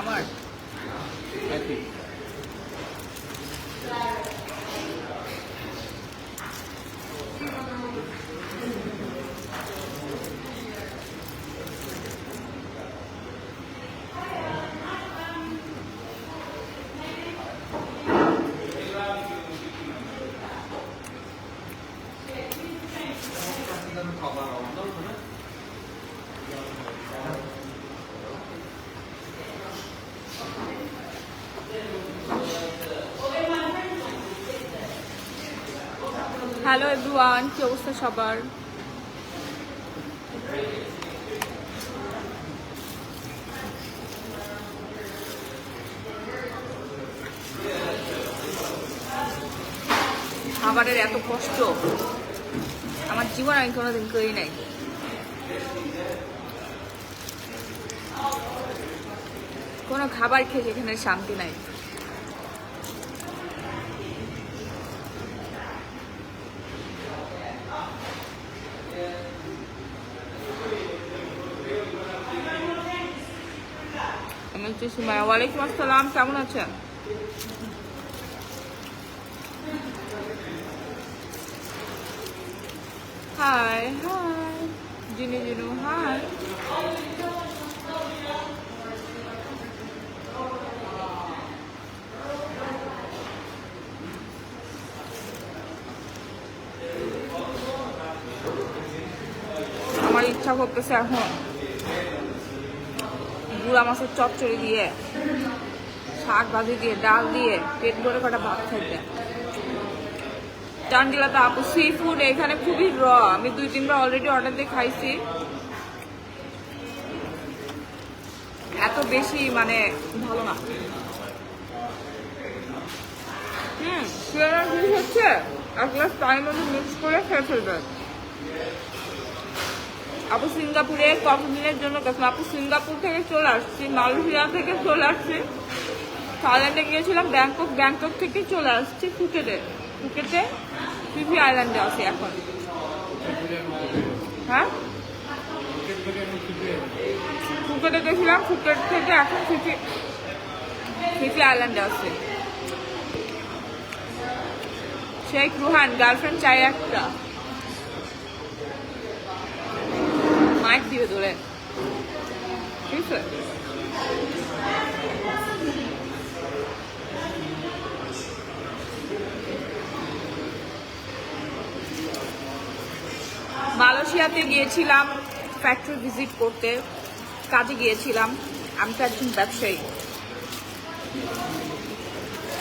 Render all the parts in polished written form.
আমার hello everyone, কি অবস্থা সবার? খাবারের এত কষ্ট আমার জীবন আমি কোনোদিন করি নাই। কোনো খাবার খেয়ে যেখানে শান্তি নাই। ওয়ালাইকুম আসসালাম, কেমন আছেন? Hi hi Jinu Jinu hi. আমার ইচ্ছা করতেছে এখন গুড়া মাছের চচ্চড়ি দিয়ে, শাক ভাজি দিয়ে, ডাল দিয়ে পেট ভরে কটা ভাত খাইতে। চান্ডিলাতে আপু সি ফুড এখানে খুবই র। আমি 2-3বার অলরেডি অর্ডার দিয়ে খাইছি। এত বেশি মানে ভালো না। হচ্ছে এক গ্লাস পানির মধ্যে মিক্স করে খেয়ে ফেলবে। আপু সিঙ্গাপুরে কতদিনের জন্য গেছিলাম? আপু সিঙ্গাপুর থেকে চলে আসছি, মালয়েশিয়া থেকে চলে আসছি, থাইল্যান্ডে গিয়েছিলাম, ব্যাংকক থেকে চলে আসছি ফুকেটে ফিফি আইল্যান্ডে আছি এখন। হ্যাঁ, ফুকেটে গেছিলাম, ফুকেট থেকে এখন ফিফি আইল্যান্ডে আছি। শেখ রুহান গার্লফ্রেন্ড চাই একটা। মাইক দিবে ধরে, ঠিক আছে? মালয়েশিয়াতে গিয়েছিলাম ফ্যাক্টরি ভিজিট করতে, কাজে গিয়েছিলাম। আমি তো একজন ব্যবসায়ী,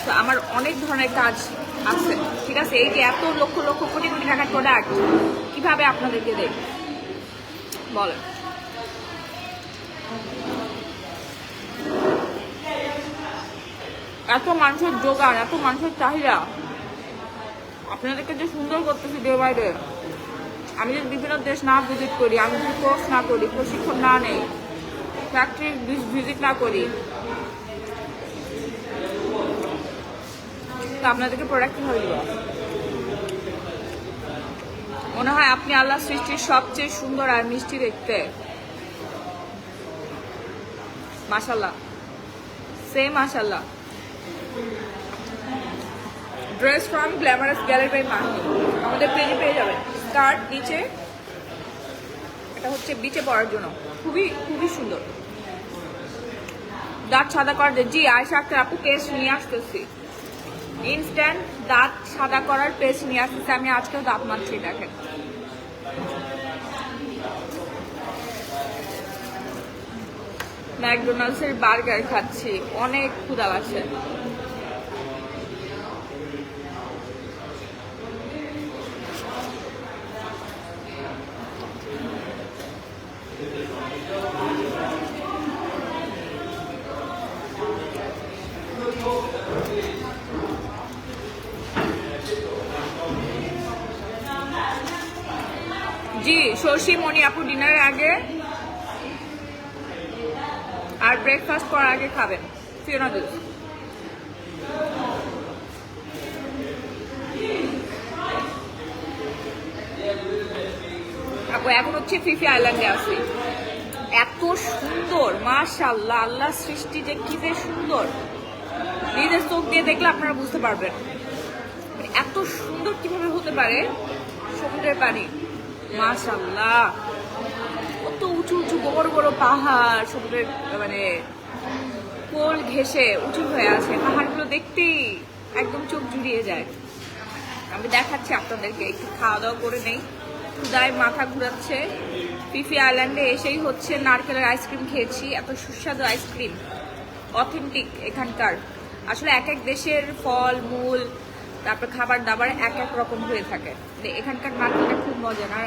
তো আমার অনেক ধরনের কাজ আছে, ঠিক আছে? এই যে এত লক্ষ লক্ষ কোটি কোটি টাকার প্রোডাক্ট কিভাবে আপনাদেরকে দেয় বলেন? এত মানুষের জোগান, এত মানুষের চাহিদা, আপনাদেরকে যে সুন্দর করতেছি ডে বাই ডে। আমি যদি বিভিন্ন দেশ না ভিজিট করি, আমি যদি কোর্স না করি, প্রশিক্ষণ না নেই, ফ্যাক্টরি ভিজিট না করি, তো আপনাদেরকে প্রোডাক্ট কিভাবে দিব? মনে হয় আপনি আল্লাহ সৃষ্টির সবচেয়ে সুন্দর আর মিষ্টি দেখতে। মাশাল্লাহ, সেম মাশাল্লাহ। Dress from glamorous gallery by Mahi আমাদের পেজে পেয়ে যাবেন। স্কার্ট নিচে, এটা হচ্ছে বিচে পরার জন্য, খুবই খুবই সুন্দর। দাঁত সাদা করার, জি আয়শা আক্তার আপু পেস্ট নিয়ে আসতেছি, ইনস্ট্যান্ট দাঁত সাদা করার পেস্ট নিয়ে আসতেছি। আমি আজকেও দাঁত মারছি, দেখেন। ম্যাকডোনাল্ডসের বার্গার খাচ্ছি, অনেক ক্ষুধা লাগছে। জি শশী মণি আপু ডিনারের আগে আর ব্রেকফাস্ট করার আগে খাবেন ফিওনা জুস। আপু এখন হচ্ছে ফিফি আইল্যান্ডে আছি। এত এত সুন্দর, মাশাআল্লাহ, আল্লাহ সৃষ্টি যে কি যে সুন্দর, নিজের চোখ দিয়ে দেখলে আপনারা বুঝতে পারবেন এত সুন্দর কিভাবে হতে পারে সমুদ্রের পানি। মাশাআল্লাহ, কত উঁচু উঁচু বড় বড় পাহাড় সমুদ্রের মানে কোল ঘেঁষে উঁচু হয়ে আছে, পাহাড়গুলো দেখতেই একদম চোখ জুড়িয়ে যায়। আমি দেখাচ্ছি আপনাদেরকে, একটু খাওয়া দাওয়া করে নেই, ক্ষুদায় মাথা ঘুরাচ্ছে। ফিফি আইল্যান্ডে এসেই হচ্ছে নারকেলের আইসক্রিম খেয়েছি, এত সুস্বাদু আইসক্রিম, অথেন্টিক এখানকার। আসলে এক এক দেশের ফল মূল তারপর খাবার দাবার এক এক রকম হয়ে থাকে, এখানকার নারকেলটা খুব মজা না।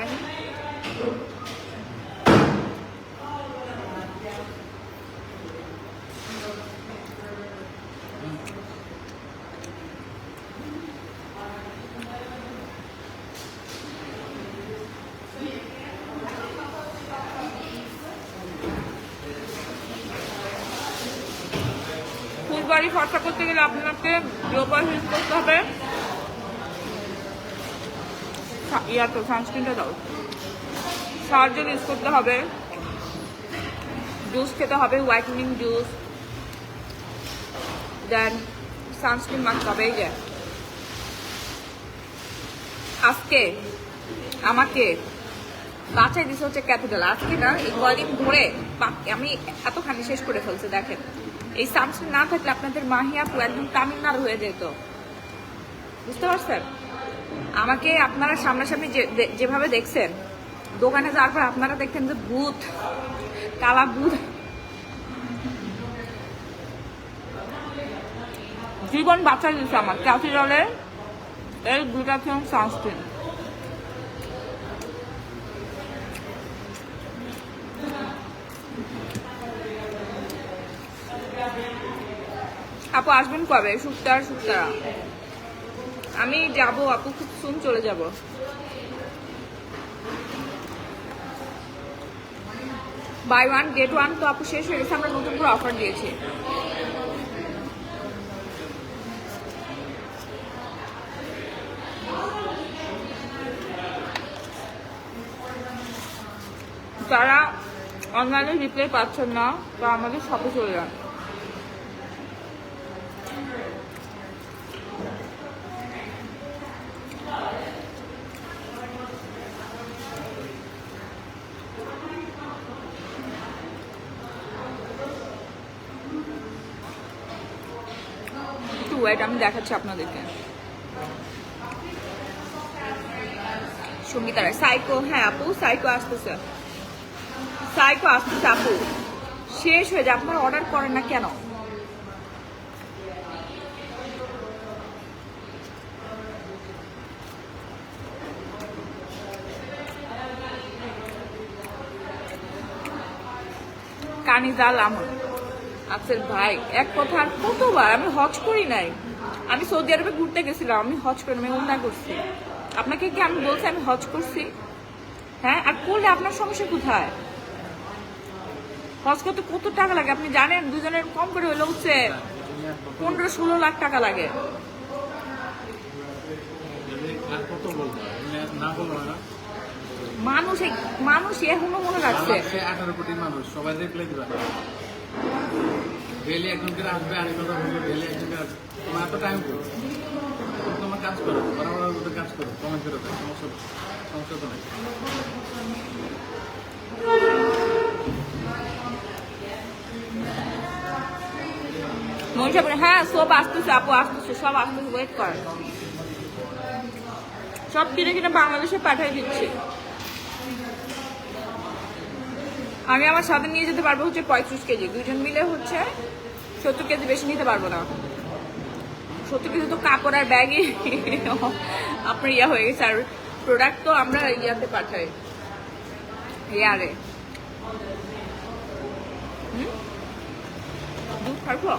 ফুলবাড়ি খরচা করতে গেলে আপনাকে গ্লোবাল ইউজ করতে হবে, তো সানস্ক্রিনটা দাও, সার্জেল ইউজ করতে হবে, জুস খেতে হবে, হোয়াইটেনিং জুস, দেন সানস্ক্রিন মাখতে হবে। এই যে আজকে আমাকে বাঁচাই দিছে হচ্ছে ক্যাপিটাল, আজকে না এই কদিন ধরে আমি এতখানি শেষ করে ফেলছে। দেখেন এই সানস্ক্রিন না থাকলে আপনাদের মাহিয়াপু একদম তামিলনাড়ু হয়ে যেত, বুঝতে পারছেন? আমাকে আপনারা সামনাসামনি যেভাবে দেখছেন, দোকানে যাওয়ার পর আপনারা দেখতেন যে ভূত, কালা ভূত। জীবন বাঁচাই দিচ্ছে আমার ক্যাপিটালের এই গ্লুটাথিয়ন সানস্ক্রিন। আপু আসবেন কবে? শুক্তারা আমি যাব আপু, খুব সুন চলে যাব। বাই ওয়ান গেট ওয়ান তো আপু শেষ হয়ে গেছে, আমরা নতুন করে অফার দিয়েছি। যারা অনলাইনে রিপ্লাই পাচ্ছেন না তা আমাদের শপে চলে যান। একটু ওয়েট, আমি দেখাচ্ছি আপনাদেরকে। সঙ্গীতারা সাইকো, হ্যাঁ আপু সাইকো আসতেছে, সাইকো আসতেছে আপু, শেষ হয়ে যায়। আপনারা অর্ডার করেন না কেন? কানিজাল আমল আফসের ভাই, এক কথা আর কতবার আমি হজ করি নাই, আমি সৌদি আরবে ঘুরতে গেছিলাম, আমি হজ করি, আমি উমরা করছি। আপনাকে কি আমি বলছি আমি হজ করছি? হ্যাঁ, আর করলে আপনার সমস্যা কোথায়? হজ করতে কত টাকা লাগে আপনি জানেন? দুজনের কম করে হলে হচ্ছে 15-16 লাখ টাকা লাগে। মানুষ এখনো মনে রাখছে 18 কোটি মানুষ, সবাই রিপ্লাই দিবে। ডেলি একজনকে আসবে, আর কথা বলবে ডেলি একজনকে আসবে। তোমার এত টাইম করো, তোমার কাজ করো, বরাবর কাজ করো, কমেন্ট করে দাও, সমস্যা তো নাই। হ্যাঁ সব আসতেছে আপু, আসতেছে, সব আসতেছে, ওয়েট করেন। সব কিনে বাংলাদেশে পাঠিয়ে দিচ্ছি। আমি আমার সাথে নিয়ে যেতে পারবো হচ্ছে 35 কেজি, দুজন মিলে হচ্ছে 70 কেজি, বেশি নিতে পারবো না। 70 কেজি তো কাপড় আর ব্যাগে আপনার ইয়া হয়ে গেছে। আর প্রোডাক্ট তো আমরা ইয়াতে পাঠাই, ইয়ারে। দুধ খাবো?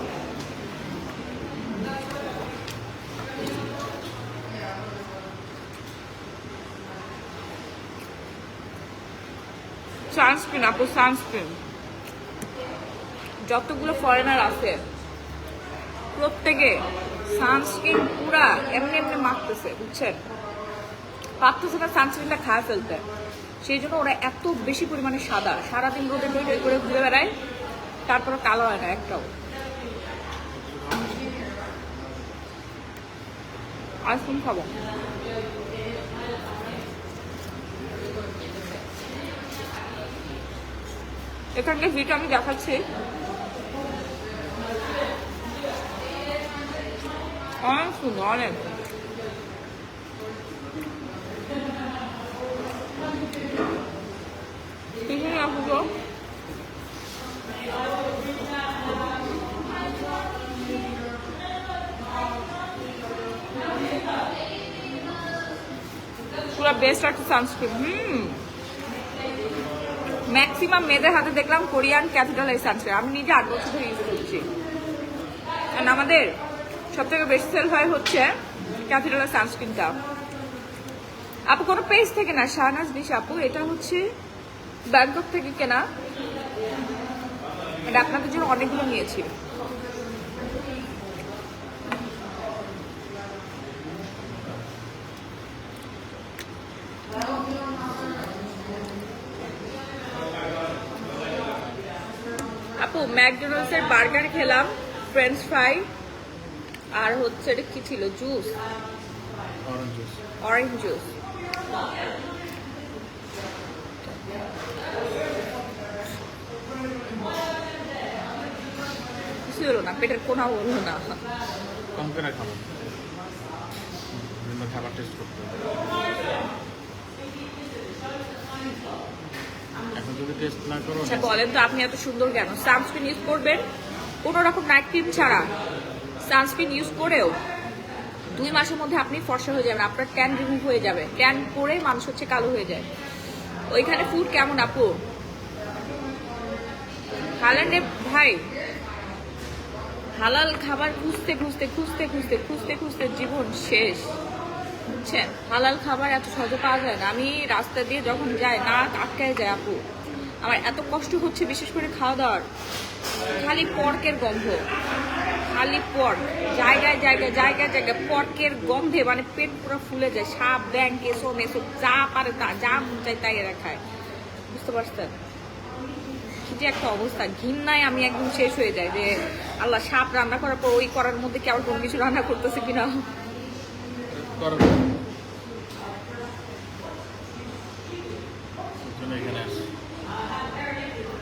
সানস্ক্রিন আপু, সানস্ক্রিন যতগুলো ফরেনার আছে প্রত্যেকে সানস্ক্রিন পুরা এমনি এমনি মাখতেছে, বুঝছেন? পারতেছে না সানস্ক্রিনটা খায় ফেলতে। সেই জন্য ওরা এত বেশি পরিমাণে সাদা, সারাদিন রোদে টই করে ঘুরে বেড়ায়, তারপরে কালো হয় না একটাও। আইসক্রিম খাবো। এখানকার ভিডিও আমি দেখাচ্ছি, অনেক সুন্দর, অনেক। টিফিন আসবো পুরো বেস্ট একটা সানস্ক্রিন। ম্যাক্সিমাম মেয়েদের হাতে দেখলাম কোরিয়ান ক্যাপিটাল এই সানস্ক্রিন। আমি নিজে 8 বছর ধরে ইউজ করছি। আর আমাদের সব থেকে বেশি সেল হয় হচ্ছে ক্যাপিটালের সানস্ক্রিনটা। আপু কোনো পেজ থেকে না, শাহনাজ দিশা আপু, এটা হচ্ছে ব্যাংকক থেকে কেনা। এটা আপনাদের জন্য অনেকগুলো নিয়েছি। আপু ম্যাকডোনাল্ডস এর বার্গার খেলাম, ফ্রেঞ্চ ফ্রাই, আর হচ্ছে এটা কি ছিল, জুস, অরেঞ্জ জুস। কিছু হলো না, পেটের কোনাও হলো না। কম করে খাবো, বিভিন্ন খাবার টেস্ট করতে হবে। এখন যদি টেস্ট না করো, আচ্ছা বলেন তো আপনি এত সুন্দর কেন? সানস্ক্রিন ইউজ করবেন কোনো রকম নাইট ক্রিম ছাড়া, সানস্ক্রিন ইউজ করেও 2 মাসের মধ্যে আপনি ফর্সা হয়ে যাবেন, আপনার ট্যান রিমুভ হয়ে যাবে। ট্যান পরে মানুষ হচ্ছে কালো হয়ে যায়। ওইখানে ফুড কেমন আপু? হালালে ভাই, হালাল খাবার খুঁজতে খুঁজতে খুঁজতে খুঁজতে খুঁজতে খুঁজতে জীবন শেষ, বুঝছেন? হালাল খাবার এত সহজে পাওয়া যায় না। আমি রাস্তা দিয়ে যখন যাই না আটকায় যায় আপু, আমার এত কষ্ট হচ্ছে, বিশেষ করে খাওয়া দাওয়ার। খালি পর্কের গন্ধ, খালি পর্ক, জায়গায় জায়গায় জায়গায় জায়গায় পর্কের গন্ধে মানে পেট পুরো ফুলে যায়। সাপ, ব্যাং, কেসো মেসো যা পারে তা, যা মন চায় তাই এরা খায়, বুঝতে পারছেন? কি যে একটা অবস্থা, ঘৃণায় আমি একদম শেষ হয়ে যায় যে আল্লাহ, সাপ রান্না করার পর ওই করার মধ্যে কি আবার কোনো কিছু রান্না করতেছে কিনা। করো। এখানে আসে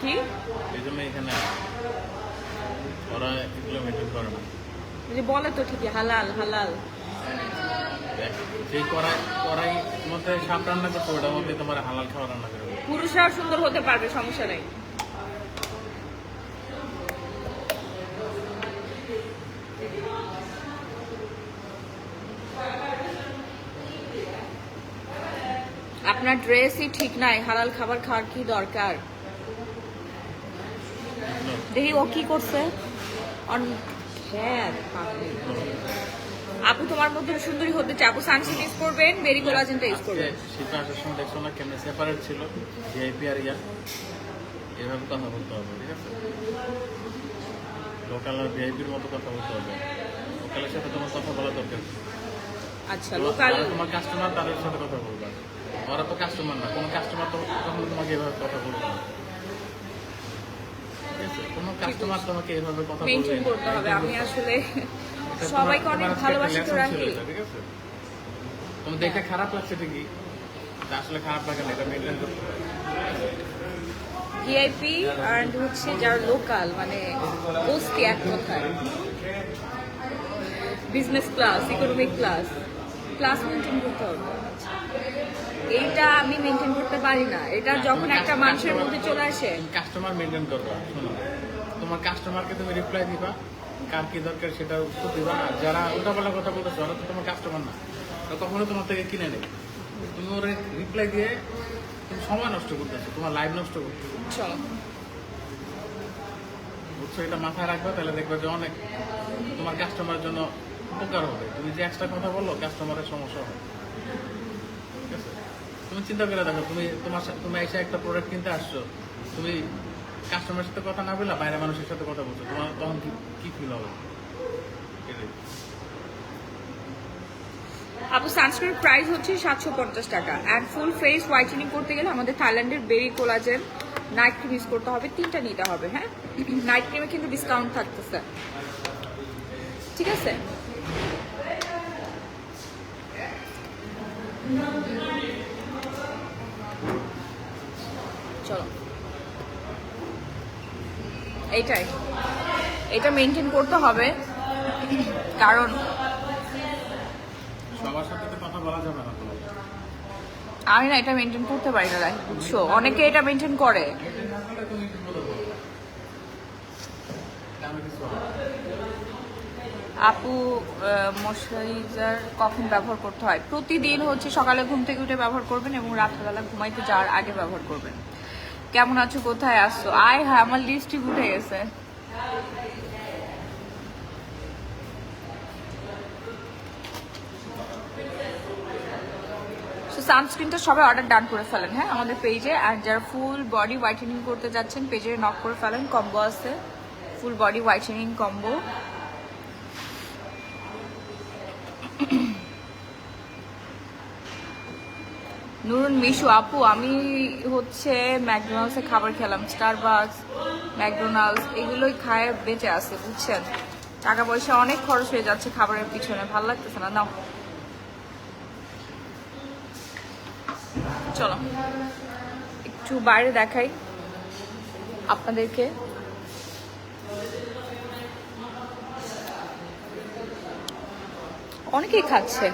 কি এই জন্য এখানে আসে, ওরা এগুলো মেনটেন করে না। যে বলে তো ঠিকই হালাল হালাল। সেই কড়াই মধ্যে সাপ রান্না করতে, ওটার মধ্যে তোমার হালাল খাবার রান্না করে। পুরুষরাও সুন্দর হতে পারবে, সমস্যা নেই। আপনার ড্রেসই ঠিক নাই, হালাল খাবার খাওয়ার কি দরকার? দেখি ও কি করছে। আপু তোমার মধ্যে সুন্দরী হতে চাই, আপু সানস্ক্রিন ইউজ করবেন, বেরি কোলাজেনটা ইউজ করবেন। শীতে আসার সময় দেখছো না কেমন সেপারেট ছিল ভিআইপি আর ইয়া, এভাবে কথা বলতে হবে, ঠিক আছে? লোকাল আর ভিআইপির মতো কথা বলতে হবে। লোকালের সাথে তোমার কথা বলা দরকার। আচ্ছা লোকাল তোমার কাস্টমার, তাদের সাথে কথা বলবা। ওরা তো কাস্টমার না, কোনো কাস্টমার তো কখনো তোমাকে এভাবে কথা বলবে না, ঠিক আছে? কোনো কাস্টমার তোমাকে এভাবে কথা বলবে মেনটেন করতে হবে। আমি আসলে সবাইকে অনেক ভালোবাসি তো রাখি, ঠিক আছে? তুমি দেখে খারাপ লাগছে ঠিকই, আসলে খারাপ লাগে না, এটা মেনটেন করতে হবে। ভিআইপি আর হচ্ছে যারা লোকাল মানে বস্তি, এক কথায় business class, economic class, class maintain করতে হবে। এইটা আমি মেনটেন করতে পারি না। এটা যখন একটা মানুষের মধ্যে চলে আসে, কাস্টমার মেনটেন করবা। শোনো, তোমার কাস্টমারকে তুমি রিপ্লাই দিবা, কার কি দরকার সেটা উত্তর দিবা। আর যারা উল্টাপাল্টা কথা বলতেছে ওরা তো তোমার কাস্টমার না, কখনো তোমার থেকে কিনে নেবে। তুমি ওর রিপ্লাই দিয়ে তুমি সময় নষ্ট করতেছো, তোমার লাইফ নষ্ট করতেছো, চলো বুঝছো? এটা মাথায় রাখবে, তাহলে দেখবে যে অনেক তোমার কাস্টমারের জন্য উপকার হবে। তুমি যে এক্সট্রা কথা বললো, কাস্টমারের সমস্যা হবে, ঠিক আছে? তুমি চিন্তা করে দেখো, তুমি এসে একটা প্রোডাক্ট কিনতে আসছো, তুমি কাস্টমারের সাথে কথা না বললে বাইরে মানুষের সাথে কথা বলছো, তোমার তখন কি ফিল হবে? আপু সানস্ক্রিন প্রাইস হচ্ছে 750 টাকা। অ্যান্ড ফুল ফেস হোয়াইটেনিং করতে গেলে আমাদের থাইল্যান্ডের বেরি কোলাজেন নাইট ক্রিম ইউজ করতে হবে, 3টা নিতে হবে। হ্যাঁ, নাইট ক্রিমে কিন্তু ডিসকাউন্ট থাকতেছে, ঠিক আছে? চলো, এইটাই, এটা মেনটেন করতে হবে, কারণ সবার সাথে তো কথা বলা যাবে না তো। আমি না এটা মেনটেন করতে পারি না, বুঝছো? অনেকে এটা মেনটেন করে। তুমি কি বলো? আমি কিছু আপু ময়শ্চারাইজার কখন ব্যবহার করতে হয়? প্রতিদিন হচ্ছে সকালে ঘুম থেকে উঠে ব্যবহার করবেন এবং রাত্রেবেলা ঘুমাইতে যাওয়ার আগে ব্যবহার করবেন। কেমন আছো, কোথায় আসছো? আয় হ্যাঁ, আমার লিপস্টিক উঠে গেছে। সানস্ক্রিনটা সবাই অর্ডার ডান করে ফেলেন, হ্যাঁ, আমাদের পেজে। আর যারা ফুল বডি হোয়াইটেনিং করতে যাচ্ছেন পেজে নক করে ফেলেন, কম্বো আছে, full body whitening combo. Nurun Mishu আপু, আমি হচ্ছে ম্যাকডোনাল্ডসে খাবার খেলাম, স্টারবাকস, ম্যাকডোনাল্ডস এগুলোই খায় বেঁচে আছে, বুঝছেন? টাকা পয়সা অনেক খরচ হয়ে যাচ্ছে খাবারের পিছনে, ভালো লাগতেছে না। নাও চলো একটু বাইরে দেখাই আপনাদেরকে। অনেকেই খাচ্ছে।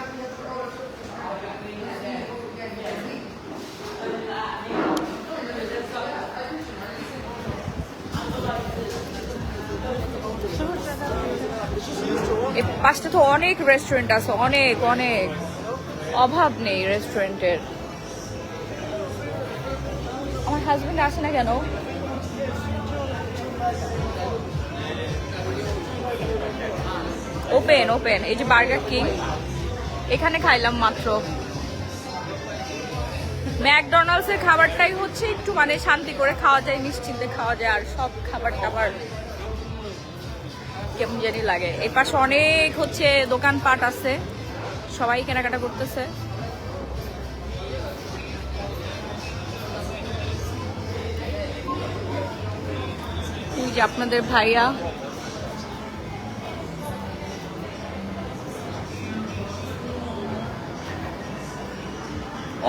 এই পাশটা তো অনেক রেস্টুরেন্ট আছে, অনেক অনেক, অভাব নেই রেস্টুরেন্টের। আমার হাজবেন্ড আসে না কেন? ওপেন ওপেন, এই যে বার্গার কিং, এখানে খাইলাম মাত্র। ম্যাকডোনাল্ডস এর খাবারটাই হচ্ছে একটু মানে শান্তি করে খাওয়া যায়, নিশ্চিন্তে খাওয়া যায়, আর সব খাবার টাবার কেমন জানি লাগে। এই পাশে অনেক হচ্ছে দোকানপাট আছে, সবাই কেনাকাটা করতেছে। এই যে আপনাদের ভাইয়া,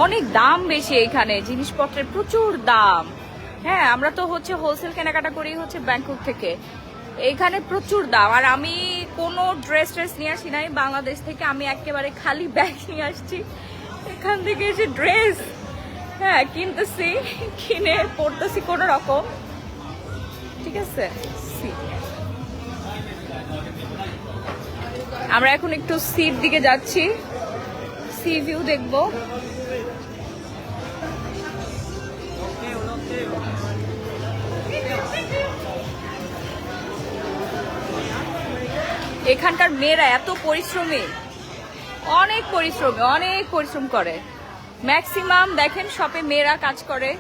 অনেক দাম বেশি এখানে, জিনিসপত্রের প্রচুর দাম। হ্যাঁ, আমরা তো হচ্ছে হোলসেল কেনাকাটা করি হচ্ছে ব্যাংকক থেকে, এখানে প্রচুর দাম। আর আমি কোনো ড্রেস নিয়ে আসি নাই বাংলাদেশ থেকে, আমি একেবারে খালি ব্যাগ নিয়ে আসছি। এখান থেকে এসে ড্রেস হ্যাঁ কিনতেছি, কিনে পড়তেছি কোনো রকম, ঠিক আছে? আমরা এখন একটু সির দিকে যাচ্ছি, সি ভিউ দেখবো। এখানকার মেয়েরা এত পরিশ্রমী, অনেক পরিশ্রমী, অনেক পরিশ্রম করে। ম্যাক্সিমাম দেখেন শপে মেয়েরা কাজ করে,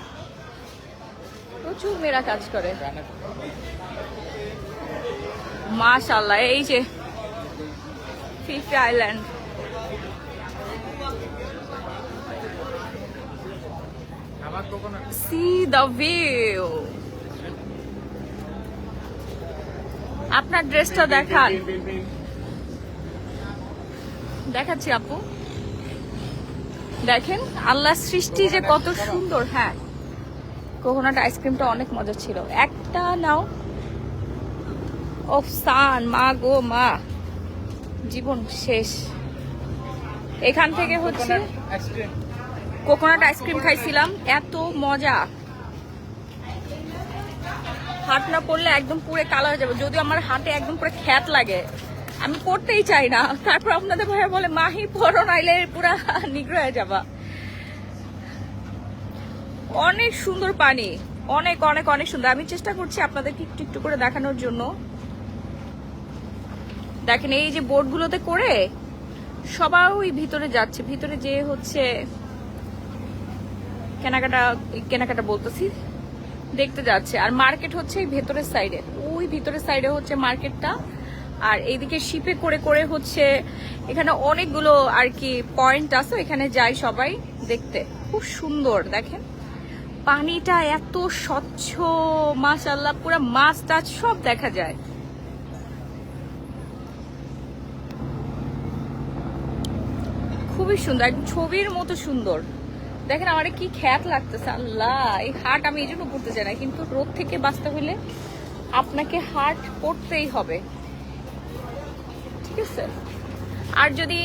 প্রচুর মেয়েরা কাজ করে। মাশাআল্লাহ, এই যে Phi Phi island, see the view। আপনার ড্রেসটা দেখান, দেখাচ্ছি আপু, দেখেন আল্লাহ সৃষ্টি যে কত সুন্দর। হ্যাঁ, কোকোনাট আইসক্রিমটা অনেক মজা ছিল, একটা নাও। ও সান, মা গো মা, জীবন শেষ। এখান থেকে হচ্ছে কোকোনাট আইসক্রিম খাইছিলাম, এত মজা। হাত না পড়লে একদম পুরো কালো হয়ে যাবে, যদিও আমার হাতে একদম পুরো খ্যাত লাগে, আমি পড়তেই চাই না। তারপর আপনাদের ভাইয়া বলে মাহি পড়ো, নাইলে পুরা নিগ্র হয়ে যাবা। অনেক সুন্দর পানি, অনেক অনেক অনেক সুন্দর। আমি চেষ্টা করছি আপনাদেরকে একটু একটু করে দেখানোর জন্য। দেখেন এই যে বোটগুলোতে করে সবাই ভিতরে যাচ্ছে, ভিতরে যে হচ্ছে কেনাকাটা বলতেছি, দেখতে যাচ্ছে। আর মার্কেট হচ্ছে এই ভেতরের সাইডে, ওই ভিতরের সাইডে হচ্ছে মার্কেটটা। আর এইদিকে শিপে করে করে হচ্ছে এখানে অনেকগুলো আর কি পয়েন্ট আছে, এখানে যাই সবাই দেখতে। খুব সুন্দর দেখেন, পানিটা এত স্বচ্ছ, মাশাআল্লাহ, পুরো মাছ টাছ সব দেখা যায়। খুবই সুন্দর, একদম ছবির মতো সুন্দর। দেখেন আমার কি খ্যাত লাগতেছে, আল্লাহ এই হাট আমি এই জন্য করতে চাই না, কিন্তু রোদ থেকে বাঁচতে হলে আপনাকে হাট করতেই হবে, ঠিক আছে। আর যদি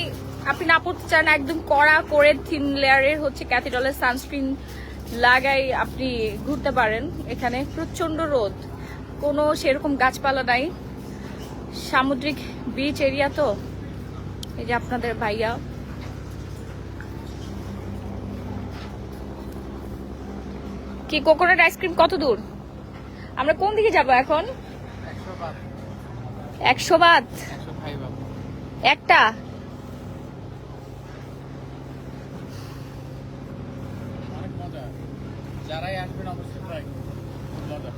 আপনি না পড়তে চান, একদম কড়া করে থিন লেয়ারের হচ্ছে ক্যাথিড্রালের সানস্ক্রিন লাগাই আপনি ঘুরতে পারেন। এখানে প্রচন্ড রোদ, কোনো সেরকম গাছপালা নাই, সামুদ্রিক বিচ এরিয়া তো। এই যে আপনাদের ভাইয়া কি কোকোনাট আইসক্রিম কত দূর, আমরা কোন দিকে যাব এখন? 100 বাত একটা। যারাই আসবেন অবশ্যই ট্রাই করবেন, মজা।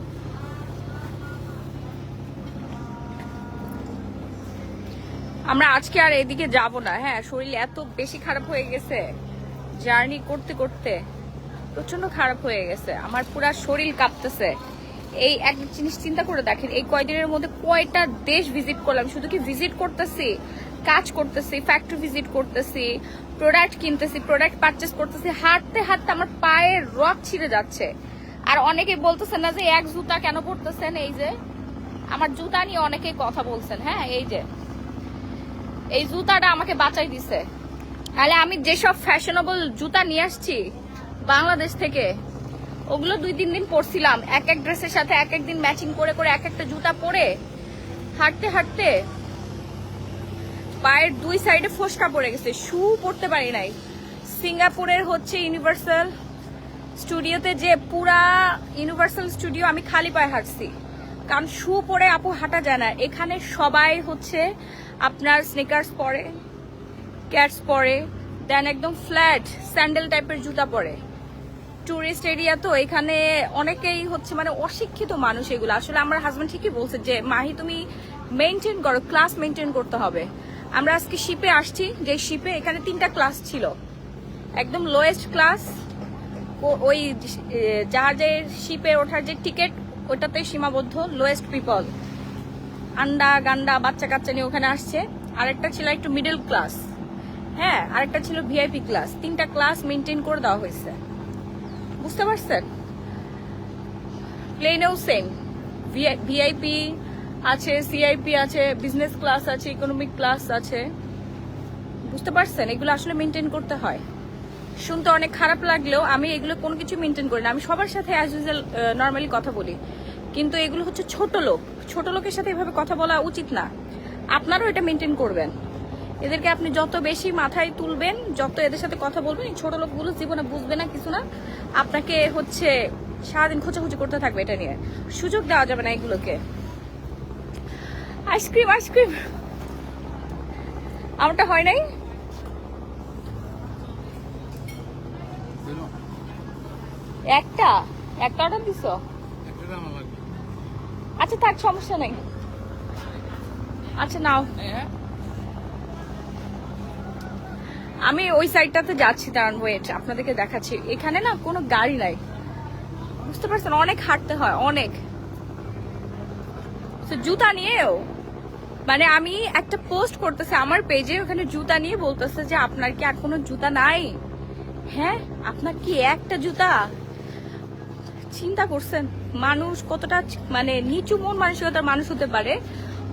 আমরা আজকে আর এদিকে যাব না, হ্যাঁ শরীর এত বেশি খারাপ হয়ে গেছে, জার্নি করতে করতে প্রচন্ড খারাপ হয়ে গেছে, আমার পুরা শরীর কাঁপতেছে। এই এক জিনিস চিন্তা করে দেখেন, এই কয়দিনের মধ্যে কয়টা দেশ ভিজিট করলাম, শুধু কি ভিজিট করতেছি, কাজ করতেছি, ফ্যাক্টরি ভিজিট করতেছি, প্রোডাক্ট কিনতেছি, প্রোডাক্ট পারচেস করতেছি, হাঁটতে হাঁটতে আমার পায়ের রক ছিঁড়ে যাচ্ছে। আর অনেকে বলতেছেন না যে এক জুতা কেন পরতেছেন, এই যে আমার জুতা নিয়ে অনেকেই কথা বলছেন, হ্যাঁ এই যে এই জুতাটা আমাকে বাঁচাই দিছে, তাহলে আমি যেসব ফ্যাশনেবল জুতা নিয়ে আসছি বাংলাদেশ থেকে, ওগুলো 2-3 দিন পরছিলাম, এক এক ড্রেসের সাথে এক এক দিন ম্যাচিং করে করে এক একটা জুতা পরে হাঁটতে হাঁটতে পায়ের 2 সাইডে ফোসকা পড়ে গেছে, শু পরতে পারি নাই। সিঙ্গাপুরের হচ্ছে ইউনিভার্সাল স্টুডিওতে যে পুরা ইউনিভার্সাল স্টুডিও আমি খালি পায়ে হাঁটছি, কারণ শু পরে আপু হাঁটা যায় না। এখানে সবাই হচ্ছে আপনার স্নিকার্স পরে, ক্যাটস পরে, দেন একদম ফ্ল্যাট স্যান্ডেল টাইপের জুতা পরে। টুরিস্ট এরিয়া তো, এখানে অনেকেই হচ্ছে মানে অশিক্ষিত মানুষ এগুলো। আসলে আমার হাজবেন্ড ঠিকই বলছে যে মাহি তুমি মেনটেন করো, ক্লাস মেনটেন করতে হবে। আমরা আজকে শিপে আসছি, যে শিপে এখানে 3টা ক্লাস ছিল, একদম লোয়েস্ট ক্লাস ওই জাহাজের শিপে ওঠার যে টিকিট ওটাতে সীমাবদ্ধ, লোয়েস্ট পিপল, আন্ডা গান্ডা বাচ্চা কাচ্চা নিয়ে ওখানে আসছে। আরেকটা ছিল একটু মিডল ক্লাস, হ্যাঁ আরেকটা ছিল ভিআইপি ক্লাস। 3টা ক্লাস মেনটেন করে দেওয়া হয়েছে, বুঝতে পারছেন। প্লেনেও সেম, ভিআইপি আছে, সিআইপি আছে, বিজনেস ক্লাস আছে, ইকোনমিক ক্লাস আছে, বুঝতে পারছেন। এগুলো আসলে মেনটেন করতে হয়। শুনতে অনেক খারাপ লাগলেও আমি এগুলো কোনো কিছু মেনটেন করি না, আমি সবার সাথে অ্যাজ ইউজুয়াল নর্মালি কথা বলি, কিন্তু এগুলো হচ্ছে ছোট লোক, ছোট লোকের সাথে এভাবে কথা বলা উচিত না। আপনারাও এটা মেনটেন করবেন, এদেরকে আপনি যত বেশি মাথায় তুলবেন, যত এদের সাথে কথা বলবেন, এই ছোট লোকগুলো জীবনে বুঝবে না কিছু না, আপনাকে হচ্ছে সারাদিন খোঁচাখুচি করতে থাকবে, এটা নিয়ে সুযোগ দেওয়া যাবে না এগুলোকে। আইসক্রিম আইসক্রিম আমারটা হয় নাই, একটা অর্ডার দিছ, আচ্ছা থাক সমস্যা নাই, আচ্ছা নাও। আমি ওই সাইডটাতে যাচ্ছি, দাঁড়ান ওয়েট আপনাদেরকে দেখাচ্ছি। এখানে না কোনো গাড়ি নাই, বুঝতে পারছেন, অনেক হাঁটতে হয় অনেক। জুতা নিয়েও মানে আমি একটা পোস্ট করতেছি আমার পেজে, ওখানে জুতা নিয়ে বলতেছে যে আপনার কি আর কোনো জুতা নাই, হ্যাঁ আপনার কি একটা জুতা। চিন্তা করছেন মানুষ কতটা মানে নিচু মন মানসিকতার মানুষ হতে পারে।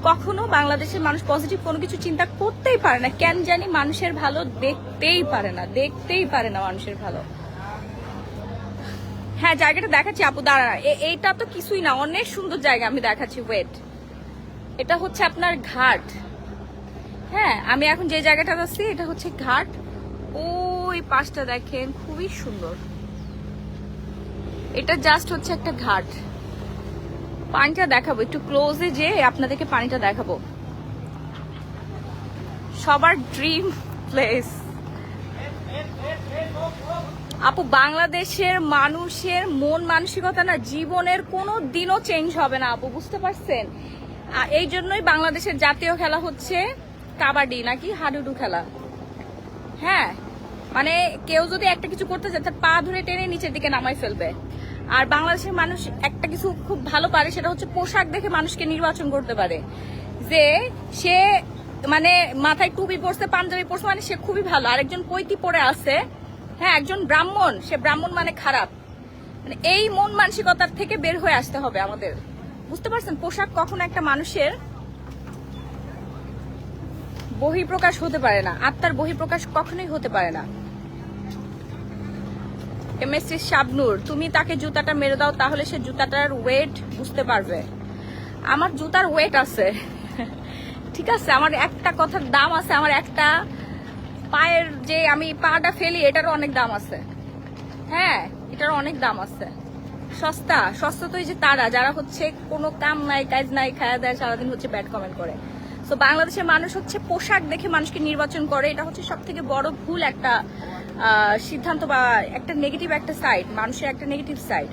কখনো বাংলাদেশের মানুষ পজিটিভ কোনো কিছু চিন্তা করতেই পারে না, কেন জানি মানুষের ভালো দেখতেই পারে না মানুষের ভালো। হ্যাঁ জায়গাটা দেখাচ্ছি আপু, দাঁড়া, এইটা তো কিছুই না, অনেক সুন্দর জায়গা আমি দেখাচ্ছি, ওয়েট। এটা হচ্ছে আপনার ঘাট, হ্যাঁ আমি এখন যে জায়গাটা আছি এটা হচ্ছে ঘাট, ওই পাশটা দেখেন খুবই সুন্দর। এটা জাস্ট হচ্ছে একটা ঘাট, পানিটা দেখাবো একটু ক্লোজে, যে আপনাদেরকে পানিটা দেখাবো। সবার ড্রিম প্লেস আপু, বাংলাদেশের মানুষের মন মানসিকতা না জীবনের কোনো দিনও চেঞ্জ হবে না আপু, বুঝতে পারছেন। এই জন্যই বাংলাদেশের জাতীয় খেলা হচ্ছে কাবাডি নাকি হাডুডু খেলা। হ্যাঁ, মানে কেউ যদি একটা কিছু করতে চায় তার পা ধরে টেনে নিচের দিকে নামাই ফেলবে। আর বাংলাদেশের মানুষ একটা কিছু খুব ভালো পারে, সেটা হচ্ছে পোশাক দেখে মানুষকে নির্বাচন করতে পারে। যে সে মানে মাথায় টুপি পরছে, পাঞ্জাবি পরছে, মানে সে খুবই ভালো। আর একজন পৈতি পরে আছে, হ্যাঁ, একজন ব্রাহ্মণ, সে ব্রাহ্মণ মানে খারাপ। মানে এই মন মানসিকতার থেকে বের হয়ে আসতে হবে আমাদের। বুঝতে পারছেন, পোশাক কখনো একটা মানুষের বহিঃপ্রকাশ হতে পারে না, আত্মার বহিঃপ্রকাশ কখনোই হতে পারে না। এমএসসি শাবনুর, তুমি তাকে জুতাটা মেরে দাও, তাহলে সে জুতাটার ওয়েট বুঝতে পারবে। আমার জুতার ওয়েট আছে, ঠিক আছে, আমার একটা কথার দাম আছে, আমার একটা পায়ের যে আমি পাটা ফেলি এটারও অনেক দাম আছে। হ্যাঁ, এটারও অনেক দাম আছে। সস্তা সস্তা তো এই যে তারা যারা হচ্ছে কোনো কাম নাই কাজ নাই, খায়া দেয় সারাদিন, হচ্ছে ব্যাড কমেন্ট করে। তো বাংলাদেশের মানুষ হচ্ছে পোশাক দেখে মানুষকে নির্বাচন করে, এটা হচ্ছে সব থেকে বড় ভুল একটা সিদ্ধান্ত বা একটা নেগেটিভ একটা সাইড, মানুষের একটা নেগেটিভ সাইড।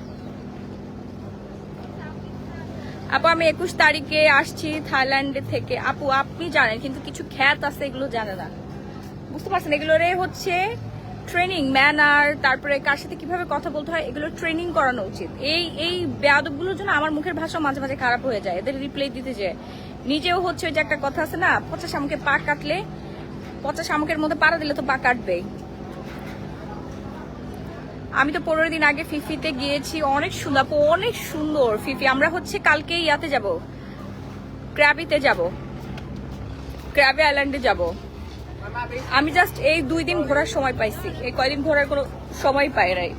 আপু আমি 21 তারিখে আসছি থাইল্যান্ড থেকে। আপু আপনি জানেন, কিন্তু কিছু খ্যাত আছে এগুলো জানে না। বুঝতে পারছেন, এগুলোরে হচ্ছে ট্রেনিং, ম্যানার, তারপরে কার সাথে কিভাবে কথা বলতে হয়, এগুলো ট্রেনিং করানো উচিত। এই বেয়াদবগুলোর জন্য আমার মুখের ভাষা মাঝে মাঝে খারাপ হয়ে যায়, এদের রিপ্লাই দিতে যায়। নিজেও হচ্ছে ওই যে একটা কথা আছে না, 50 শামুকে পা কাটলে, 50 শামুকের মধ্যে পাড়া দিলে তো পা কাটবেই। আমি তো 15 দিন আগে ফিফিতে গিয়েছি, অনেক সুন্দর, অনেক সুন্দর ফিফি। আমরা হচ্ছে কালকে ইয়াতে যাব, ক্র্যাবিতে যাব, ক্র্যাবি আইল্যান্ডে যাব। আমি জাস্ট এই 2 দিন ঘোরার সময় পাইছি, এই কয়দিন ঘোরার কোনো সময় পাই নাই।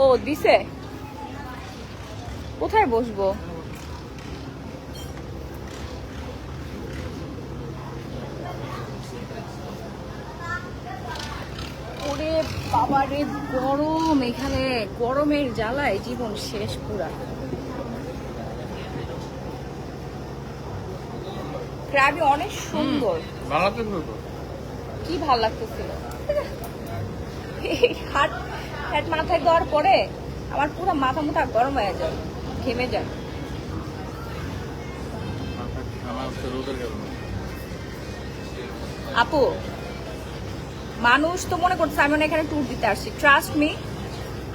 ও দিছে, কোথায় বসবো? ওরে বাবারে গরম, এখানে গরমের জ্বালায় জীবন শেষ পুরা। ক্র্যাবি অনেক সুন্দর, ভালো লাগবে তো? কি ভাল লাগতেছিল। এই হাট মাথায় দেওয়ার পরে আমার পুরো মাথা মুঠা গরম হয়ে যায়, ঘেমে যায়। আমার তো রোদের কারণে। আপু মানুষ তো মনে করছে আমি এখানে ট্যুর দিতে আসছি। ট্রাস্ট মি,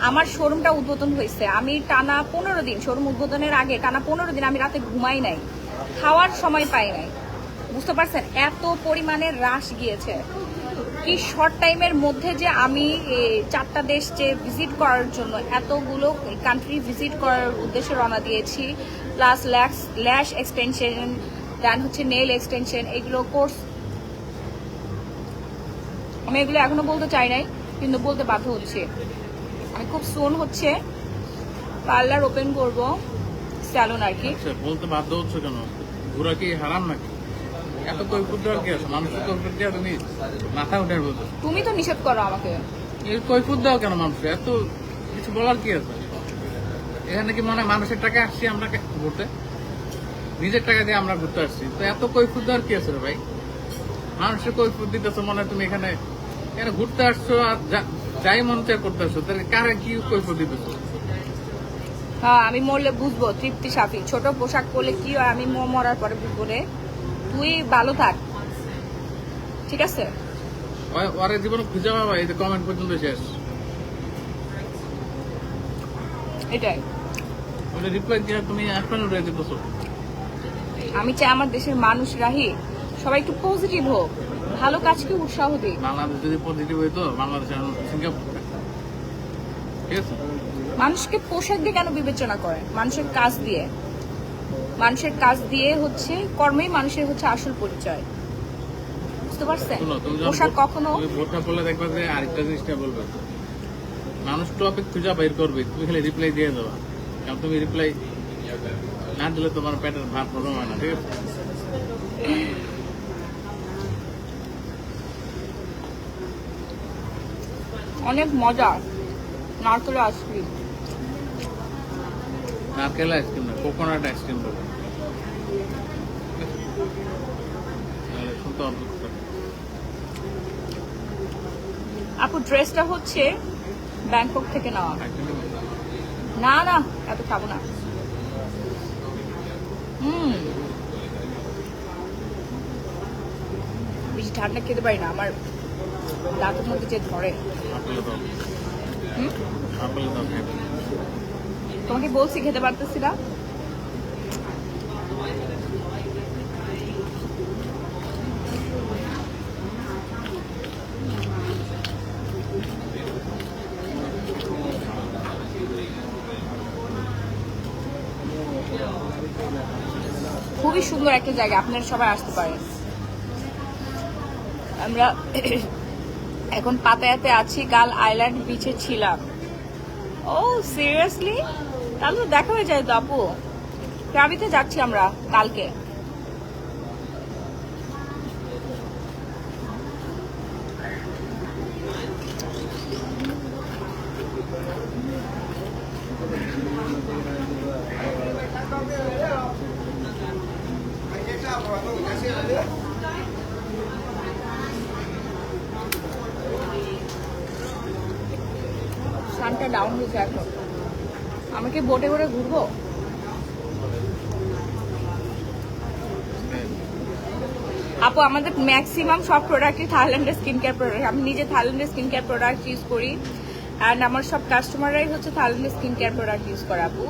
আমার শোরুমটা উদ্বোধন হয়েছে, আমি টানা 15 দিন, শোরুম উদ্বোধনের আগে টানা 15 দিন আমি রাতে ঘুমাই নাই, খাওয়ার সময় পাই নাই। বুঝতে পারছেন, এত পরিমাণে হ্রাস গিয়েছে। কি শর্ট টাইমের মধ্যে যে আমি 4টা দেশ যে ভিজিট করার জন্য, এতগুলো কান্ট্রি ভিজিট করার উদ্দেশ্যে রওনা দিয়েছি, প্লাস ল্যাশ এক্সটেনশন, দেন হচ্ছে নেল এক্সটেনশন, এগুলো কোর্স আমি এগুলো এখনো বলতে চাই নাই, কিন্তু বলতে বাধ্য হচ্ছে। আমি খুব সুন হচ্ছে পার্লার ওপেন করব, স্যালুন আর কি। বলতে বাধ্য হচ্ছে কেন? ঘোরা কি হারাম নাকি? এত কৈফিয়ত দেওয়ার কি আছে? মানুষের কৈফিয়ত দেওয়া তুমি মাথা উঠে বলছো। তুমি তো নিষেধ করো আমাকে। এই কৈফিয়ত দেওয়া কেন মানুষের? এত কিছু বলার কি আছে? এখানে কি মনে হয় মানুষের টাকা আসছি আমরা ঘুরতে? নিজের টাকা দিয়ে আমরা ঘুরতে আসছি, তো এত কৈফিয়ত দেওয়ার কি আছে রে ভাই? মানুষের কৈফিয়ত দিতেছো মনে হয় তুমি এখানে ঘুরতে আসছো আর যাই মন চাই করতে আসছো, তাহলে কারে কি কৈফিয়ত দিতেছো? হ্যাঁ, আমি মরলে বুঝবো তৃপ্তি সাফি। ছোট পোশাক পরলে কি হয় আমি মরার পরে বুঝবো রে। তুই ভালো থাক, ঠিক আছে? ওরে জীবনে খুঁজে পাবা, এই যে কমেন্ট পর্যন্ত শেষ। এটাই ওটা রিপ্লাই দিয়ে তুমি এখন উঠে দিতেছো। আমি চাই আমার দেশের মানুষরাই সবাই একটু পজিটিভ হোক, ভালো কাজকে উৎসাহ দিই। বাংলাদেশ যদি পজিটিভ হইতো, বাংলাদেশ সিঙ্গাপুর, ঠিক আছে? মানুষকে পোশাক দিয়ে কেন বিবেচনা করে? মানুষের কাজ দিয়ে, মানুষের কাজ দিয়ে হচ্ছে কর্মেই মানুষের হচ্ছে আসল পরিচয়। বুঝতে পারছেন? পোশাক কখনো ভোটটা পড়লে দেখবা যে আরেকটা জিনিসটা বলবে, মানুষ টপিক খুঁজা বের করবে, তুমি খালি রিপ্লাই দিয়ে দেবা। কারণ তুমি রিপ্লাই না দিলে তোমার পেটের ভাত হজম হয় না, ঠিক আছে? অনেক মজা নারকেলের আইসক্রিম। নারকেল আইসক্রিম না, কোকোনাট আইসক্রিম বলে। শুনতে অদ্ভুত। আপু ড্রেসটা হচ্ছে ব্যাংকক থেকে নেওয়া। না না, এত খাবো না। বেশি ঠান্ডা খেতে পারি না, আমার দাঁতের মধ্যে যে ধরে। আপেল দাও, হুম? আপেল দাও খাইবে। তোমাকে বলছি খেতে পারতেছি না। খুবই সুন্দর একটা জায়গা, আপনারা সবাই আসতে পারেন। আমরা এখন পাতায়াতে আছি, কাল আইল্যান্ড বিচে ছিলাম। ও সিরিয়াসলি? তাহলে তো দেখা হয়ে যায় তো আপু। ক্রাবিতে যাচ্ছি আমরা কালকে। সানটা ডাউন হয়েছে এখন। আমরা কি বোটে করে ঘুরবো? আপু আমাদের ম্যাক্সিমাম সব প্রোডাক্টই থাইল্যান্ডের স্কিন কেয়ার প্রোডাক্ট। আমি নিজে থাইল্যান্ডের স্কিন কেয়ার প্রোডাক্ট ইউজ করি, অ্যান্ড আমার সব কাস্টমাররাই হচ্ছে থাইল্যান্ডের স্কিন কেয়ার প্রোডাক্ট ইউজ করে। আপু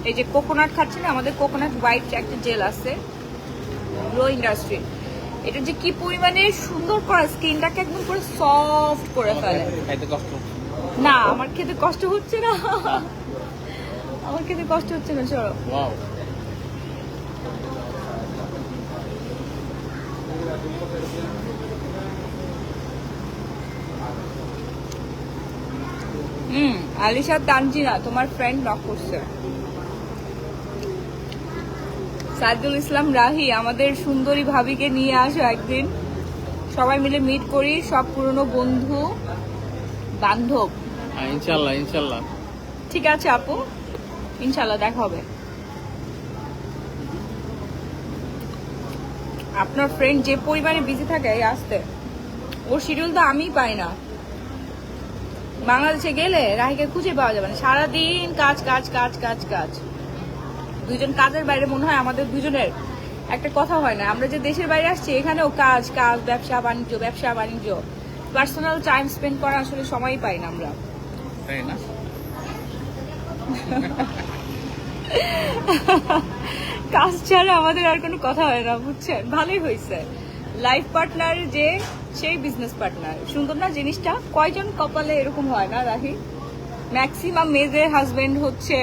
এই যে কোকোনাট খাচ্ছি না, আমাদের কোকোনাট হোয়াইট একটা জেল আছে গ্লো ইন্ডাস্ট্রি, এটা যে কি পরিমাণে সুন্দর করে স্কিনটাকে একদম পুরো সফট করে ফেলে। খাইতে কষ্ট না আমার খেতে কষ্ট হচ্ছে না, আমার খেতে কষ্ট হচ্ছে না। চলো ওয়াও। আলিশা তানজিনা তোমার ফ্রেন্ড নক করছে। সাইদুল ইসলাম রাহি, আমাদের সুন্দরী ভাবিকে নিয়ে আসো একদিন, সবাই মিলে মিট করি, সব পুরনো বন্ধু বান্ধব। ইনশাল্লাহ ইনশাল্লাহ। ঠিক আছে আপু, ইনশাল্লাহ দেখা হবে। আপনার ফ্রেন্ড যে পরিমাণে বিজি থাকে এই আসতে, ওর শিডিউল তো আমিই পাই না। বাংলাদেশে গেলে রাহিকে খুঁজে পাওয়া যাবে না, সারাদিন কাজ কাজ কাজ কাজ কাজ। দুইজন কাজের বাইরে মনে হয় আমাদের দুজনের একটা কথা হয় না। আমরা যে দেশের বাইরে আসছি, এখানেও কাজ কাজ, ব্যবসা বাণিজ্য ব্যবসা বাণিজ্য, পার্সোনাল টাইম স্পেন্ড করা আসলে সময়ই পাই না আমরা। তাই না? কাজ ছাড়া আমাদের আর কোনো কথা হয় না, বুঝছেন? ভালোই হয়েছে, লাইফ পার্টনার যে সেই বিজনেস পার্টনার। সুন্দর না জিনিসটা? কয়জন কপালে এরকম হয় না রাহি? ম্যাক্সিমাম মেয়েদের হাজবেন্ড হচ্ছে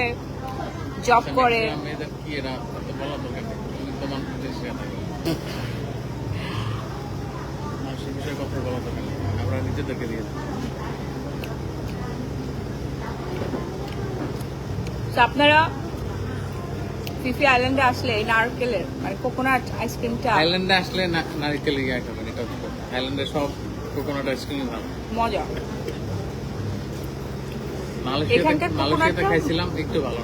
জব করে। মেয়েদের কি এরা তো বলা দরকার নেই, তুমি তোমার দেশে থাকো, মানুষের বিষয়ে কথা বলা দরকার নেই, আমরা নিজেদেরকে দিয়ে দিই। তো আপনারা ফিফি আইল্যান্ডে আসলে এই নারকেলের মানে কোকোনাট আইসক্রিমটা থাইল্যান্ডে আসলে নারিকেল ইয়া খাবেন, এটা হচ্ছে কথা। থাইল্যান্ডে সব কোকোনাট আইসক্রিম ভালো। মজা। এখানকার মালয়েশিয়াতে কোকোনাটটা- খাইছিলাম, একটু ভালো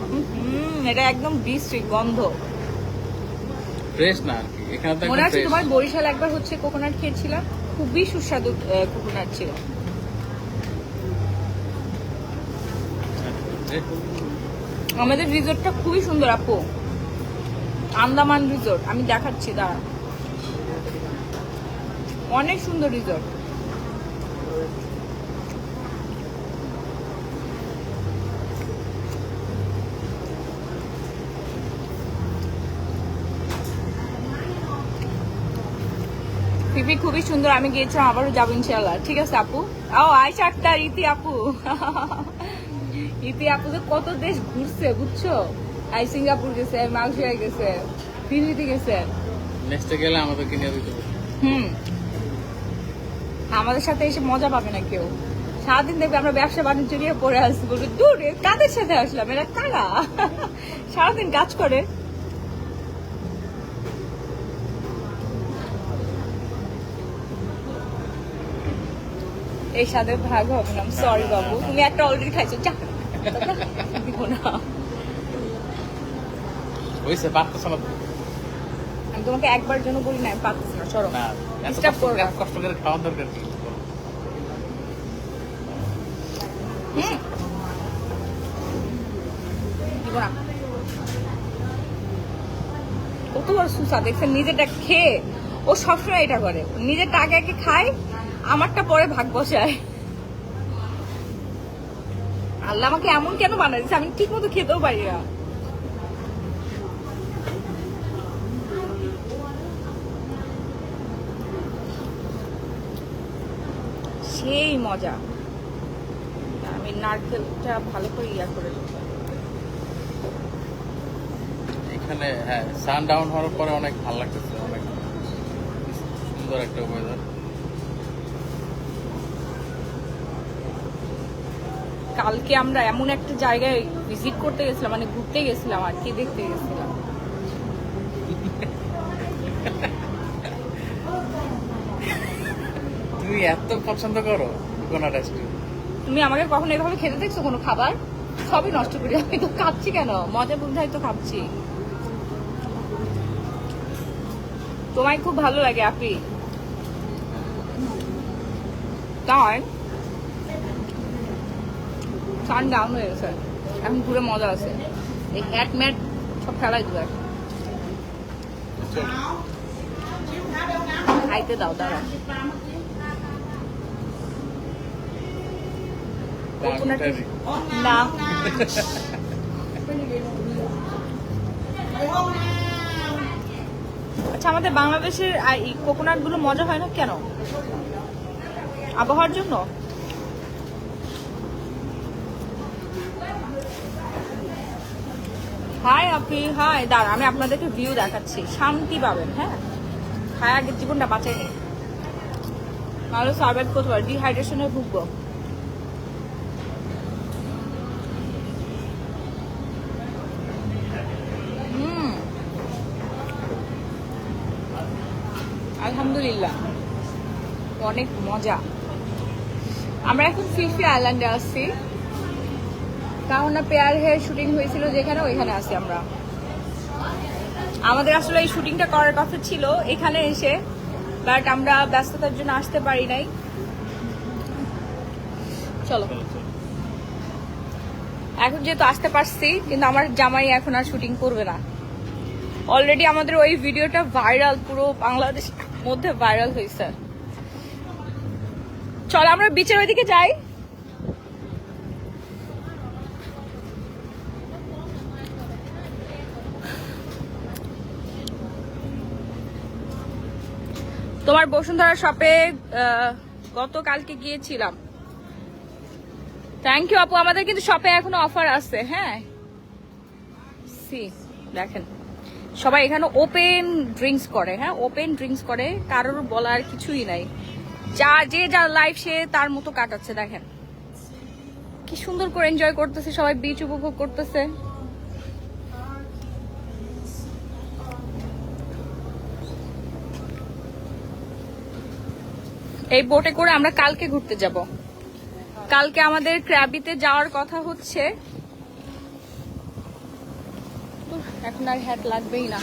না, এটা একদম ডিস্ট্রিক্ট গন্ধ। ফ্রেশ না আর কি। এখানে তো মনে একদম আছে ফ্রেশ। তোমার বরিশাল একবার হচ্ছে কোকোনাট খেয়েছিলাম, খুবই সুস্বাদু কোকোনাট ছিল। আমাদের রিসোর্টটা খুবই সুন্দর আপু, আন্দামান রিসোর্ট, আমি দেখাচ্ছি দাঁড়া, অনেক সুন্দর রিসোর্ট। পিপি খুবই সুন্দর, আমি গিয়েছিলাম, আবারও যাবো ইনশাল্লাহ। ঠিক আছে আপু। ও আয়শা আক্তার, ইতি আপু ইতি আপু তো কত দেশ ঘুরছে বুঝছো, আই সিঙ্গাপুর গেছে, মালয়েশিয়া গেছে, দিল্লিতে গেছে। নেক্সটে গেলে আমাদেরকে নিয়ে দিতে হবে। আমাদের সাথে এসে মজা পাবে না কেউ। সারাদিন দেখবে আমরা ব্যবসা বাণিজ্য নিয়ে পড়ে আসছি, বলবে দূর কাদের সাথে আসলাম, এরা কারা সারাদিন কাজ করে। এই সাথে ভাগ হবে না, সরি বাবু, তুমি একটা অলরেডি খাইছো, যা দিব না। হয়েছে পারতেছ না তো? আমি তোমাকে একবার জন্য বলি না, আমি পারতেছি না, সরো না, এত Disturb করো না। কষ্ট করে খাওয়ার দরকার কি? দিব না। অবস্থা দেখছেন, নিজেরটা খেয়ে ও সবসময় এটা করে, নিজের টাকা আগে খায়, আমারটা পরে ভাগ বসায়। আল্লাহ আমাকে এমন কেন বানাইছে, আমি ঠিক মতো খেতেও পারি না। সেই মজা। আমি নারকেলটা ভালো করে ইয়া করে দেবো। এখানে হ্যাঁ সান ডাউন হওয়ার পরে অনেক ভালো লাগতেছে, অনেক সুন্দর একটা ওয়েদার। কালকে আমরা এমন একটা জায়গায় ভিজিট করতে গেছিলাম, মানে ঘুরতে গেছিলাম আর কি, দেখতে গেছিলাম। তুমি এত পছন্দ করো কোন রেস্টুরেন্ট? তুমি আমাকে কখনো এভাবে খেতে দেখছো কোনো খাবার? সবই নষ্ট করি আমি, তো খাচ্ছি কেন, মজা বুঝাই তো খাচ্ছি। তোমায় খুব ভালো লাগে আপি, তাই সান ডাউন হয়ে গেছে, এখন ঘুরে মজা আছে। এই হ্যাট ম্যাট সব ফেলাই দেবে, খাইতে দাও দাঁড়া। না আচ্ছা, আমাদের বাংলাদেশের কোকোনাট গুলো মজা হয় না কেন? আবহাওয়ার জন্য? হাই আপনি, হাই। দাঁড়া আমি আপনাদেরকে ভিউ দেখাচ্ছি, শান্তি পাবেন। হ্যাঁ, হায় আগের জীবনটা বাঁচাই নেই, নাহলে সার্ভাইভ করতে পারে, ডিহাইড্রেশনে ভুগবো। আলহামদুলিল্লাহ অনেক মজা। আমরা এখন ফিফি আইল্যান্ডে আসছি, কারণ না পেয়ার হেয়ার শুটিং হয়েছিল যেখানে, ওইখানে আছি আমরা। আমাদের আসলে এই শুটিংটা করার কথা ছিল এখানে এসে, বাট আমরা ব্যস্ততার জন্য আসতে পারি নাই। চলো এখন যেহেতু আসতে পারছি, কিন্তু আমার জামাই এখন আর শুটিং করবে না। অলরেডি আমাদের ওই ভিডিওটা ভাইরাল, পুরো বাংলাদেশের মধ্যে ভাইরাল হয়েছে। চলো আমরা বিচের ওইদিকে যাই। তোমার বসুন্ধরা শপে গতকালকে গিয়েছিলাম। থ্যাংক ইউ আপু, আমাদের কিন্তু শপে এখনো অফার আছে। হ্যাঁ সি দেখেন, সবাই এখানে ওপেন ড্রিঙ্কস করে। হ্যাঁ, ওপেন ড্রিঙ্কস করে, কারোর বলার কিছুই নাই। যে যার লাইফ সে তার মতো কাটাচ্ছে। দেখেন কি সুন্দর করে এনজয় করতেছে সবাই, বিচ উপভোগ করতেছে। এই বোটে করে আমরা কালকে ঘুরতে যাব। কালকে আমাদের ক্র্যাবিতে যাওয়ার কথা হচ্ছে। এখন আর হ্যাট লাগবেই না।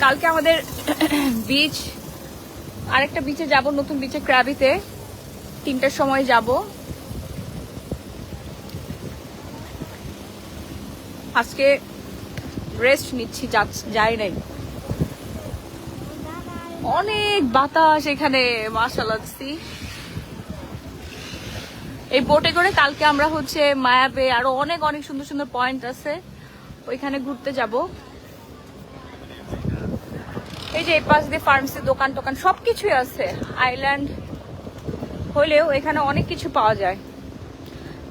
কালকে আমাদের বিচ, আরেকটা বিচে যাব, নতুন বিচে ক্র্যাবিতে 3টার সময় যাব। আজকে রেস্ট নিচ্ছি, যাই নাই। অনেক বাতাস এখানে, মাশাআল্লাহ। এই বোটে করে কালকে আমরা হচ্ছে মায়াবে, আরো অনেক অনেক সুন্দর সুন্দর পয়েন্ট আছে, ওইখানে ঘুরতে যাব। এই যে এই পাশ দিয়ে ফার্মেসি, দোকান টোকান সবকিছুই আছে। আইল্যান্ড হলেও এখানে অনেক কিছু পাওয়া যায়।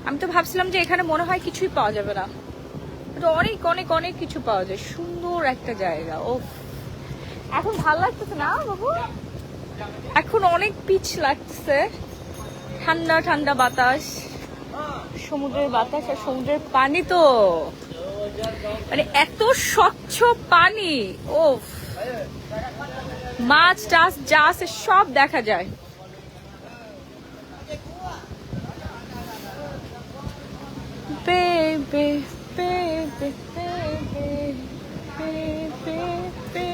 আমি তো ভাবছিলাম যে এখানে মনে হয় কিছুই পাওয়া যাবে না, অনেক অনেক অনেক কিছু পাওয়া যায়। সুন্দর একটা জায়গা। ও এখন ভালো লাগতেছে না বাবু, এখন অনেক পিচ লাগতেছে। ঠান্ডা ঠান্ডা বাতাস, সমুদ্রের বাতাস আর সমুদ্রের পানি তো মানে এত স্বচ্ছ পানি। ও মাছ টাছ যা আছে সব দেখা যায়। বেবে বেবে বেবে বেবে বেবে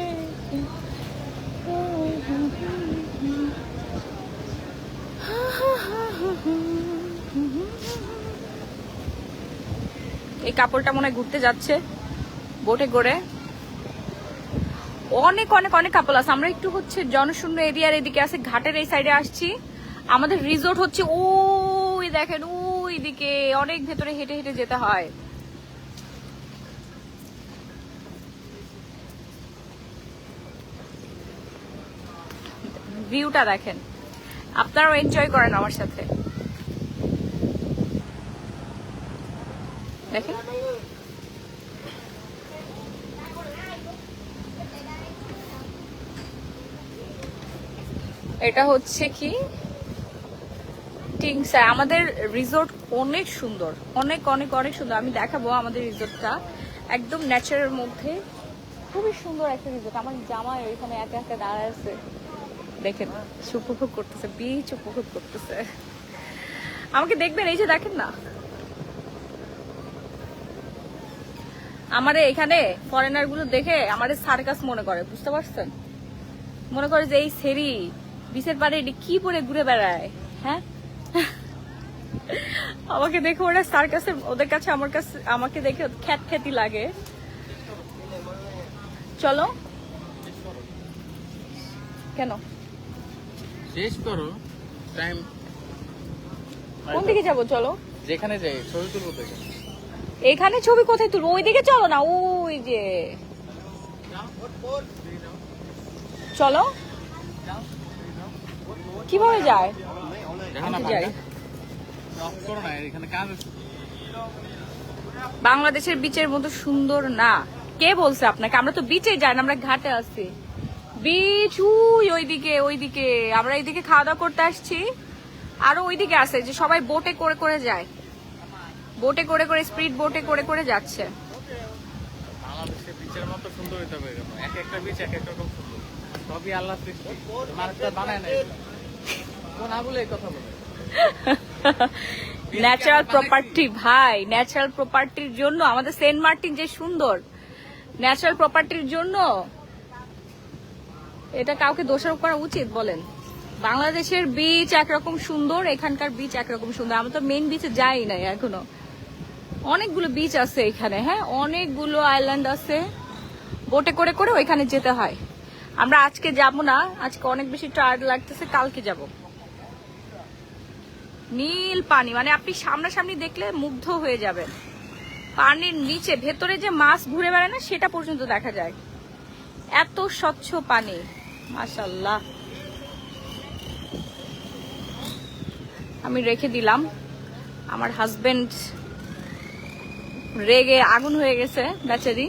এই কাপড়টা মনে হয় ঘুরতে যাচ্ছে বোটে করে। অনেক অনেক অনেক কাপল আছে। আমরা একটু হচ্ছে জনশূন্য এরিয়ার এদিকে আছে, ঘাটের এই সাইডে আসছি। আমাদের রিসোর্ট হচ্ছে ওই দেখেন ওই দিকে, অনেক ভেতরে হেঁটে হেঁটে যেতে হয়। ভিউটা দেখেন, আপনারাও এনজয় করেন আমার সাথে। দেখেন এটা হচ্ছে কি টিংসা। আমাদের রিসোর্ট অনেক সুন্দর, অনেক অনেক অনেক সুন্দর। আমি দেখাবো আমাদের রিসোর্টটা, একদম ন্যাচারের মধ্যে খুবই সুন্দর একটা রিসোর্ট। আমার জামাই ওইখানে একা একা দাঁড়ায় আছে, দেখেন উপভোগ করতেছে, বিচ উপভোগ করতেছে। আমাকে দেখবেন, এই যে দেখেন না, আমাদের এখানে ফরেনার গুলো দেখে আমাদের সার্কাস মনে করে, বুঝতে পারছেন? মনে করে যে এই সেরি বিচের পাড়ে এটি কি পরে ঘুরে বেড়ায়। হ্যাঁ, আমাকে দেখে ওরা সার্কাসে, ওদের কাছে আমাকে দেখে খ্যাত খ্যাতি লাগে। চলো, কেন শেষ করো টাইম। কোন দিকে যাবো? চলো, যেখানে যাই ছবি তুলবো দেখে। এখানে ছবি কোথায় তুলবো? ওইদিকে চলো না, ওই যে চলো। কিভাবে যায়? যাই। এখানে কাজ আছে। বাংলাদেশের বিচের মতো সুন্দর না। কে বলছে আপনাকে? আমরা তো বিচে যাই না, আমরা ঘাটে আছি। বিচ ওইদিকে, ওইদিকে। আমরা এইদিকে খাওয়া দাওয়া করতে আসছি, আরো ওইদিকে আছে যে সবাই বোটে করে করে যায়, বোটে করে করে, স্পিড বোটে করে করে যাচ্ছে। বাংলাদেশের বিচের মতো সুন্দর হইতে হবে কেন? এক একটা বিচ এক এক রকম সুন্দর, সবই আল্লাহ সৃষ্টি, মানুষ তো বানায় না। না বলে এই কথা বলে ন্যাচারাল প্রপার্টি ভাই, ন্যাচারাল প্রপার্টির জন্য আমাদের সেন্ট মার্টিন যে সুন্দর, ন্যাচারাল প্রপার্টির জন্য এটা কাউকে দোষারোপ করা উচিত বলেন? বাংলাদেশের বিচ একরকম সুন্দর, এখানকার বিচ একরকম সুন্দর। আমরা তো মেইন বিচে যাই নাই এখনো। অনেকগুলো বিচ আছে এখানে, হ্যাঁ, অনেকগুলো আইল্যান্ড আছে, বোটে করে করে ওইখানে যেতে হয়। আমরা আজকে যাব না, আজকে অনেক বেশি টায়ার্ড লাগতেছে, কালকে যাব। নীল পানি, মানে আপনি সামনাসামনি দেখলে মুগ্ধ হয়ে যাবেন। পানির নিচে ভেতরে যে মাছ ঘুরে বেড়ায় না, সেটা পর্যন্ত দেখা যায়, এত স্বচ্ছ পানি, মাশাআল্লাহ। আমি রেখে দিলাম, আমার হাজবেন্ড রেগে আগুন হয়ে গেছে বেচারি।